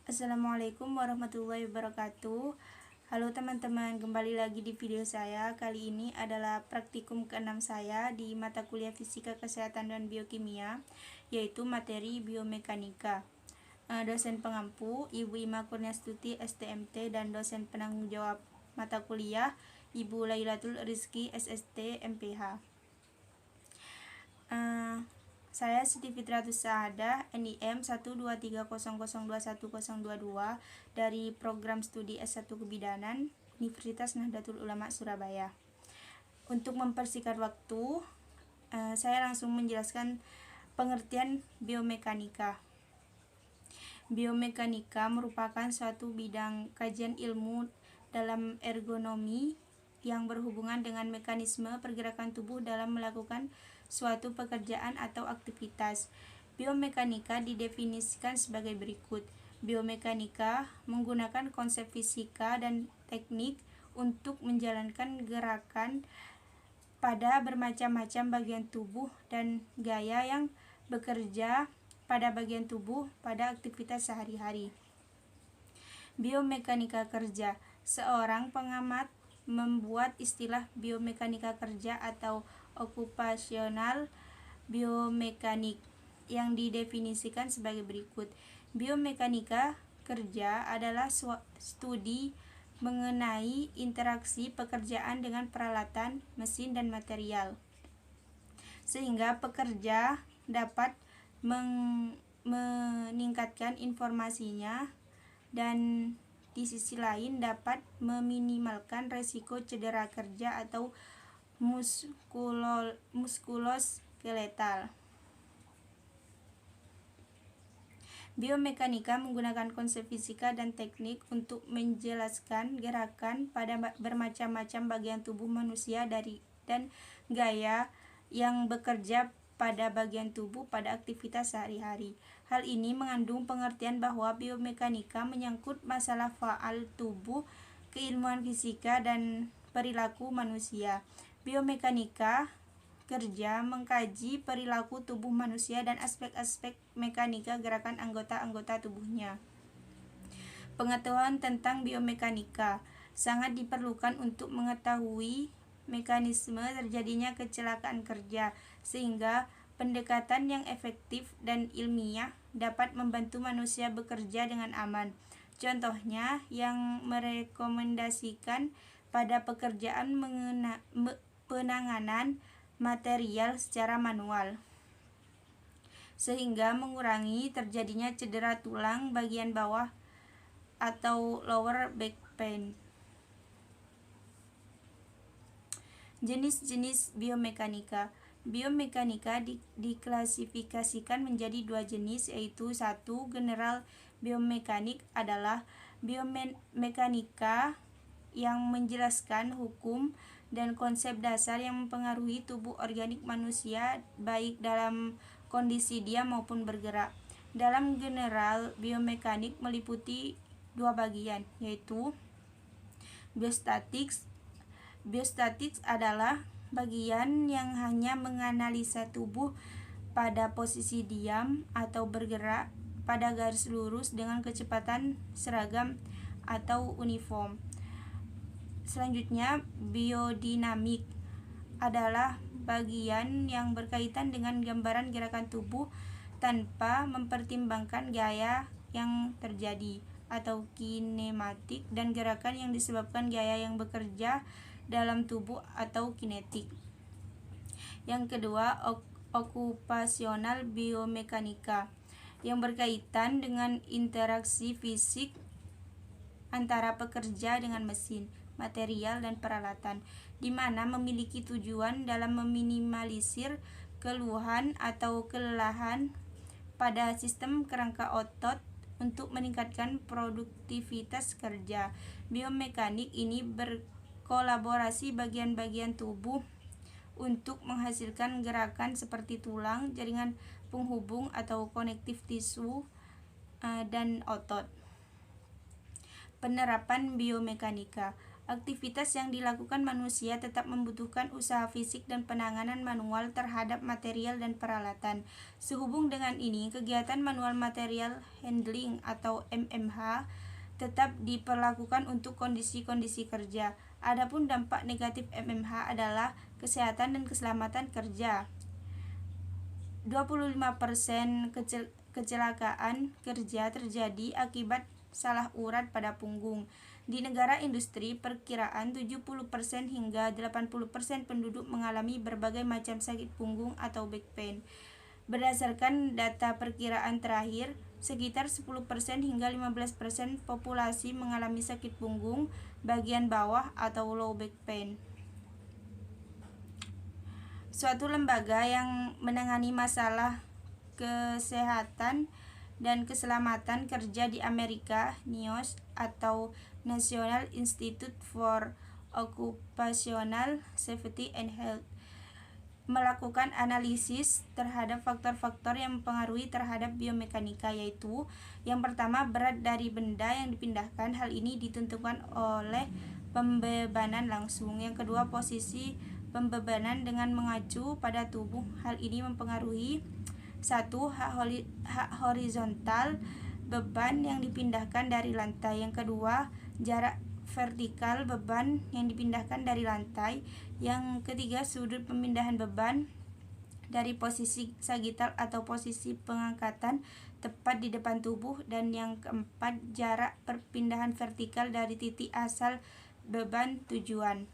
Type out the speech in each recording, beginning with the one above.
Assalamualaikum warahmatullahi wabarakatuh. Halo teman-teman, kembali lagi di video saya. Kali ini adalah praktikum ke-6 saya di mata kuliah Fisika Kesehatan dan Biokimia, yaitu materi biomekanika. Dosen pengampu Ibu Ima Kurniastuti STMT, dan dosen penanggung jawab mata kuliah Ibu Lailatul Rizki SST MPH. Saya Siti Fitratus Saadah, NIM 12300210022 dari program studi S1 Kebidanan Universitas Nahdlatul Ulama Surabaya. Untuk mempersingkat waktu, saya langsung menjelaskan pengertian biomekanika. Biomekanika merupakan suatu bidang kajian ilmu dalam ergonomi yang berhubungan dengan mekanisme pergerakan tubuh dalam melakukan suatu pekerjaan atau aktivitas. Biomekanika didefinisikan sebagai berikut. Biomekanika menggunakan konsep fisika dan teknik untuk menjalankan gerakan pada bermacam-macam bagian tubuh dan gaya yang bekerja pada bagian tubuh pada aktivitas sehari-hari. Biomekanika kerja. Seorang pengamat membuat istilah biomekanika kerja atau okupasional biomekanik yang didefinisikan sebagai berikut. Biomekanika kerja adalah studi mengenai interaksi pekerjaan dengan peralatan, mesin, dan material, sehingga pekerja dapat meningkatkan informasinya dan di sisi lain dapat meminimalkan resiko cedera kerja atau muskuloskeletal. Biomekanika menggunakan konsep fisika dan teknik untuk menjelaskan gerakan pada bermacam-macam bagian tubuh manusia dan gaya yang bekerja pada bagian tubuh pada aktivitas sehari-hari. Hal ini mengandung pengertian bahwa biomekanika menyangkut masalah faal tubuh, keilmuan fisika, dan perilaku manusia. Biomekanika kerja mengkaji perilaku tubuh manusia dan aspek-aspek mekanika gerakan anggota-anggota tubuhnya. Pengetahuan tentang biomekanika sangat diperlukan untuk mengetahui mekanisme terjadinya kecelakaan kerja, sehingga pendekatan yang efektif dan ilmiah dapat membantu manusia bekerja dengan aman. Contohnya yang merekomendasikan pada pekerjaan penanganan material secara manual, sehingga mengurangi terjadinya cedera tulang bagian bawah atau lower back pain. Jenis-jenis biomekanika. Biomekanika diklasifikasikan menjadi dua jenis, yaitu satu, general biomekanik adalah biomekanika yang menjelaskan hukum dan konsep dasar yang mempengaruhi tubuh organik manusia baik dalam kondisi diam maupun bergerak. Dalam general biomekanik meliputi dua bagian, yaitu biostatics. Biostatics adalah bagian yang hanya menganalisa tubuh pada posisi diam atau bergerak pada garis lurus dengan kecepatan seragam atau uniform. Selanjutnya, biodinamik adalah bagian yang berkaitan dengan gambaran gerakan tubuh tanpa mempertimbangkan gaya yang terjadi, atau kinematik, dan gerakan yang disebabkan gaya yang bekerja dalam tubuh atau kinetik. Yang kedua, okupasional biomekanika yang berkaitan dengan interaksi fisik antara pekerja dengan mesin, material, dan peralatan, di mana memiliki tujuan dalam meminimalisir keluhan atau kelelahan pada sistem kerangka otot untuk meningkatkan produktivitas kerja. Biomekanik ini berkolaborasi bagian-bagian tubuh untuk menghasilkan gerakan seperti tulang, jaringan penghubung atau konektif tisu, dan otot. Penerapan biomekanika Aktivitas yang dilakukan manusia tetap membutuhkan usaha fisik dan penanganan manual terhadap material dan peralatan. Sehubung dengan ini, kegiatan manual material handling atau MMH tetap diperlakukan untuk kondisi-kondisi kerja. Adapun dampak negatif MMH adalah kesehatan dan keselamatan kerja. 25% kecelakaan kerja terjadi akibat salah urat pada punggung. Di negara industri, perkiraan 70% hingga 80% penduduk mengalami berbagai macam sakit punggung atau back pain. Berdasarkan data perkiraan terakhir, sekitar 10% hingga 15% populasi mengalami sakit punggung bagian bawah atau low back pain. Suatu lembaga yang menangani masalah kesehatan dan keselamatan kerja di Amerika, NIOSH atau National Institute for Occupational Safety and Health, melakukan analisis terhadap faktor-faktor yang mempengaruhi terhadap biomekanika, yaitu yang pertama, berat dari benda yang dipindahkan. Hal ini ditentukan oleh pembebanan langsung. Yang kedua, posisi pembebanan dengan mengacu pada tubuh. Hal ini mempengaruhi satu, hak horizontal beban yang dipindahkan dari lantai. Yang kedua, jarak vertikal beban yang dipindahkan dari lantai. Yang ketiga, sudut pemindahan beban dari posisi sagital atau posisi pengangkatan tepat di depan tubuh. Dan yang keempat, jarak perpindahan vertikal dari titik asal beban tujuan.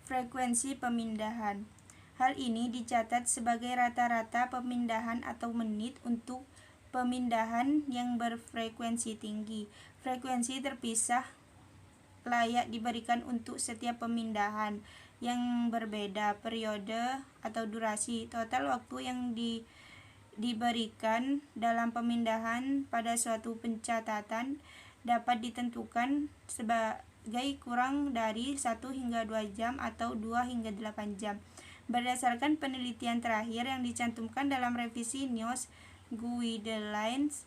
Frekuensi pemindahan. Hal ini dicatat sebagai rata-rata pemindahan atau menit untuk pemindahan yang berfrekuensi tinggi. Frekuensi terpisah layak diberikan untuk setiap pemindahan yang berbeda periode atau durasi. Total waktu yang diberikan dalam pemindahan pada suatu pencatatan dapat ditentukan sebagai kurang dari 1 hingga 2 jam atau 2 hingga 8 jam. Berdasarkan penelitian terakhir yang dicantumkan dalam revisi NIOSH Guidelines,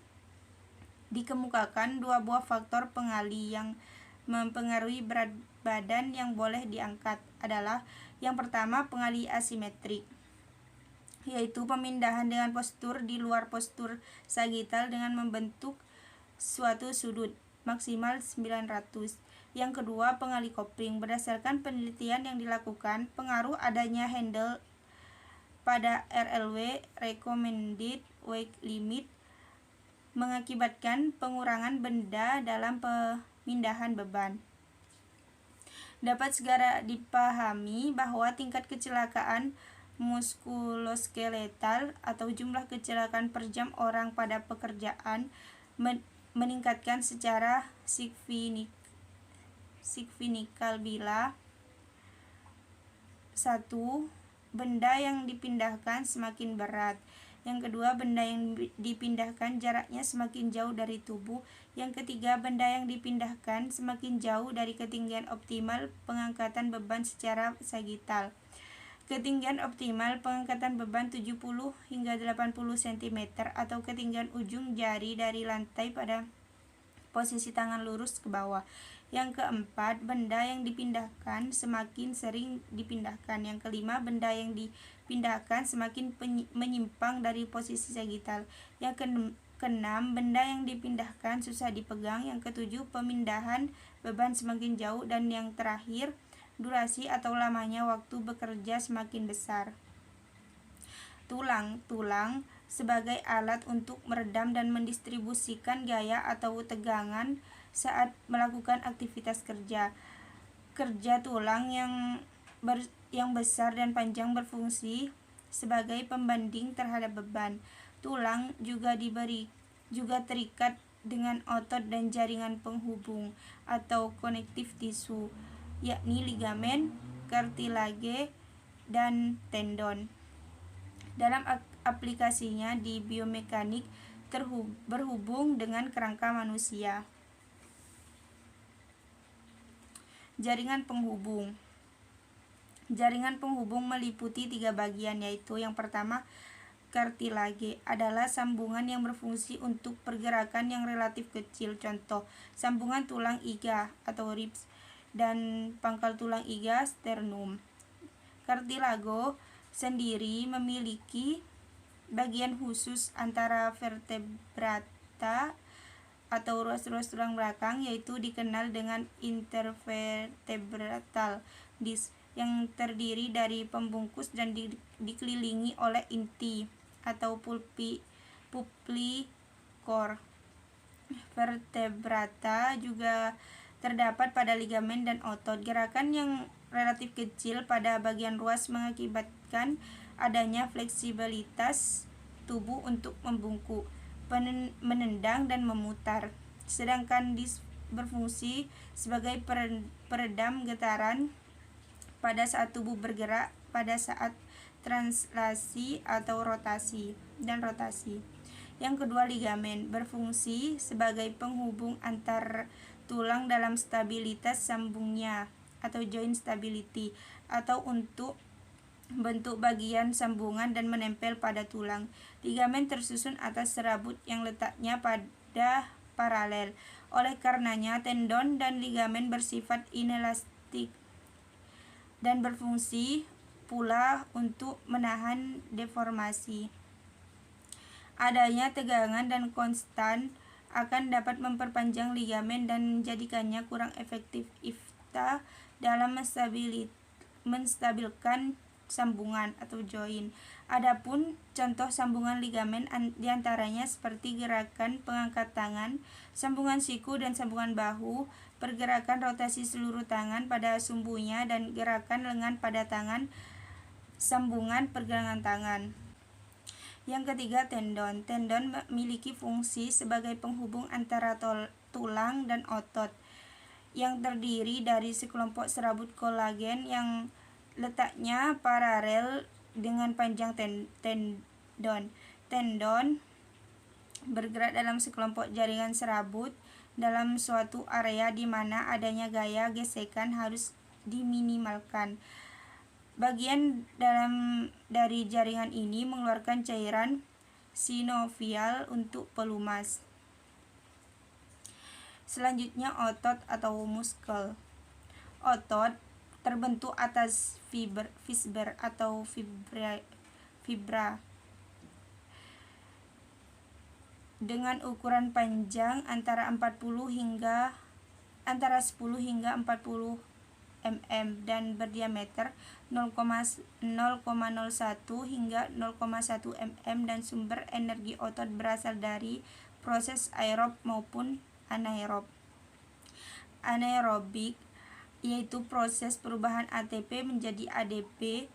dikemukakan 2 buah faktor pengali yang mempengaruhi berat badan yang boleh diangkat adalah yang pertama, pengali asimetrik, yaitu pemindahan dengan postur di luar postur sagital dengan membentuk suatu sudut maksimal 900. Yang kedua, pengali kopling. Berdasarkan penelitian yang dilakukan, pengaruh adanya handle pada RLW (Recommended Weight Limit) mengakibatkan pengurangan benda dalam pemindahan beban. Dapat segera dipahami bahwa tingkat kecelakaan muskuloskeletal atau jumlah kecelakaan per jam orang pada pekerjaan meningkatkan secara signifikan bila 1. Benda yang dipindahkan semakin berat. Yang kedua, benda yang dipindahkan jaraknya semakin jauh dari tubuh. Yang ketiga, benda yang dipindahkan semakin jauh dari ketinggian optimal pengangkatan beban secara sagital. Ketinggian optimal pengangkatan beban 70 hingga 80 cm atau ketinggian ujung jari dari lantai pada posisi tangan lurus ke bawah. Yang keempat, benda yang dipindahkan semakin sering dipindahkan. Yang kelima, benda yang dipindahkan semakin menyimpang dari posisi sagital. Yang keenam, benda yang dipindahkan susah dipegang. Yang ketujuh, pemindahan beban semakin jauh. Dan yang terakhir, durasi atau lamanya waktu bekerja semakin besar. Tulang sebagai alat untuk meredam dan mendistribusikan gaya atau tegangan saat melakukan aktivitas kerja. Kerja tulang yang besar dan panjang berfungsi sebagai pembanding terhadap beban. Tulang juga terikat dengan otot dan jaringan penghubung atau konektif tisu, yakni ligamen, kartilage, dan tendon. Dalam aplikasinya di biomekanik berhubung dengan kerangka manusia. Jaringan penghubung. Jaringan penghubung meliputi 3 bagian, yaitu yang pertama, kartilage adalah sambungan yang berfungsi untuk pergerakan yang relatif kecil. Contoh, sambungan tulang iga atau ribs dan pangkal tulang iga sternum. Kartilago sendiri memiliki bagian khusus antara vertebrata atau ruas-ruas tulang belakang, yaitu dikenal dengan intervertebral disc, yang terdiri dari pembungkus dan dikelilingi oleh inti atau pulpi core. Vertebrata juga terdapat pada ligamen dan otot. Gerakan yang relatif kecil pada bagian ruas mengakibatkan adanya fleksibilitas tubuh untuk membungkuk, menendang, dan memutar. Sedangkan disk berfungsi sebagai peredam getaran pada saat tubuh bergerak pada saat translasi atau rotasi. Yang kedua, ligamen berfungsi sebagai penghubung antar tulang dalam stabilitas sambungnya atau joint stability, atau untuk bentuk bagian sambungan dan menempel pada tulang. Ligamen tersusun atas serabut yang letaknya pada paralel. Oleh karenanya, tendon dan ligamen bersifat inelastik dan berfungsi pula untuk menahan deformasi. Adanya tegangan dan konstan akan dapat memperpanjang ligamen dan menjadikannya kurang efektif dalam menstabilkan sambungan atau joint. Adapun contoh sambungan ligamen diantaranya seperti gerakan pengangkat tangan, sambungan siku dan sambungan bahu, pergerakan rotasi seluruh tangan pada sumbunya, dan gerakan lengan pada tangan, sambungan pergelangan tangan. Yang ketiga, tendon. Tendon memiliki fungsi sebagai penghubung antara tulang dan otot, yang terdiri dari sekelompok serabut kolagen yang letaknya paralel dengan panjang tendon. Tendon bergerak dalam sekelompok jaringan serabut dalam suatu area di mana adanya gaya gesekan harus diminimalkan. Bagian dalam dari jaringan ini mengeluarkan cairan sinovial untuk pelumas. Selanjutnya, otot atau muskel. Otot terbentuk atas fiber atau fibra dengan ukuran panjang antara 10 hingga 40 mm dan berdiameter 0,01 hingga 0,1 mm, dan sumber energi otot berasal dari proses aerob maupun anaerob. Anaerobik yaitu proses perubahan ATP menjadi ADP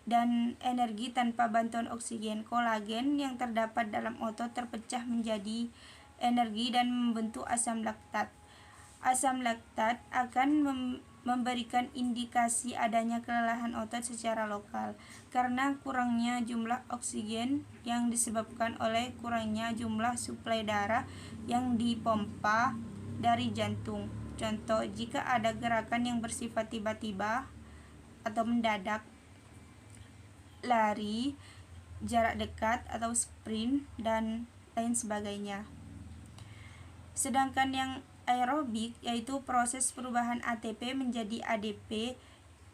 dan energi tanpa bantuan oksigen. Kolagen yang terdapat dalam otot terpecah menjadi energi dan membentuk asam laktat. Asam laktat akan memberikan indikasi adanya kelelahan otot secara lokal karena kurangnya jumlah oksigen yang disebabkan oleh kurangnya jumlah suplai darah yang dipompa dari jantung. Contoh, jika ada gerakan yang bersifat tiba-tiba atau mendadak, lari, jarak dekat atau sprint, dan lain sebagainya. Sedangkan yang aerobik yaitu proses perubahan ATP menjadi ADP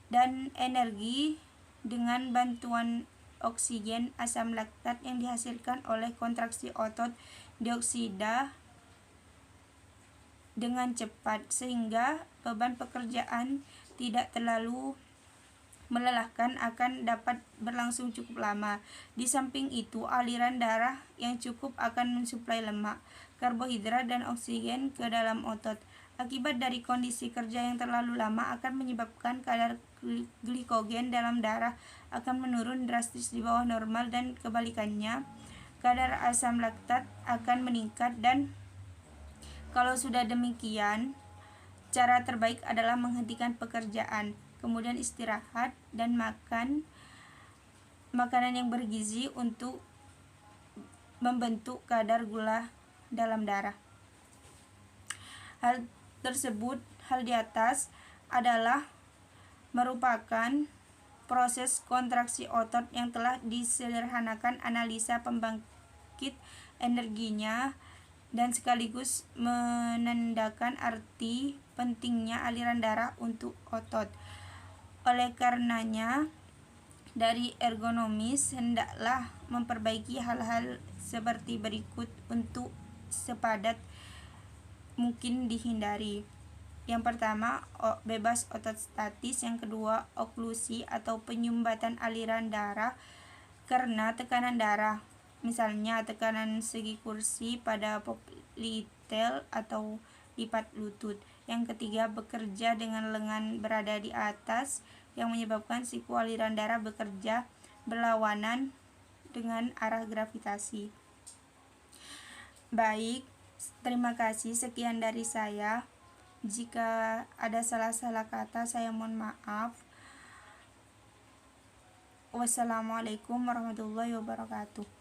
dan energi dengan bantuan oksigen. Asam laktat yang dihasilkan oleh kontraksi otot dioksida dengan cepat sehingga beban pekerjaan tidak terlalu melelahkan akan dapat berlangsung cukup lama. Di samping itu, aliran darah yang cukup akan mensuplai lemak, karbohidrat, dan oksigen ke dalam otot. Akibat dari kondisi kerja yang terlalu lama akan menyebabkan kadar glikogen dalam darah akan menurun drastis di bawah normal, dan kebalikannya, kadar asam laktat akan meningkat. Dan kalau sudah demikian, cara terbaik adalah menghentikan pekerjaan, kemudian istirahat dan makan makanan yang bergizi untuk membentuk kadar gula dalam darah. Hal di atas adalah merupakan proses kontraksi otot yang telah disederhanakan analisa pembangkit energinya dan sekaligus menandakan arti pentingnya aliran darah untuk otot. Oleh karenanya, dari ergonomis hendaklah memperbaiki hal-hal seperti berikut untuk sepadat mungkin dihindari. Yang pertama, bebas otot statis. Yang kedua, oklusi atau penyumbatan aliran darah karena tekanan darah, misalnya tekanan segi kursi pada popliteal atau lipat lutut. Yang ketiga, bekerja dengan lengan berada di atas yang menyebabkan siku aliran darah bekerja berlawanan dengan arah gravitasi. Baik, terima kasih, sekian dari saya. Jika ada salah-salah kata, saya mohon maaf. Wassalamualaikum warahmatullahi wabarakatuh.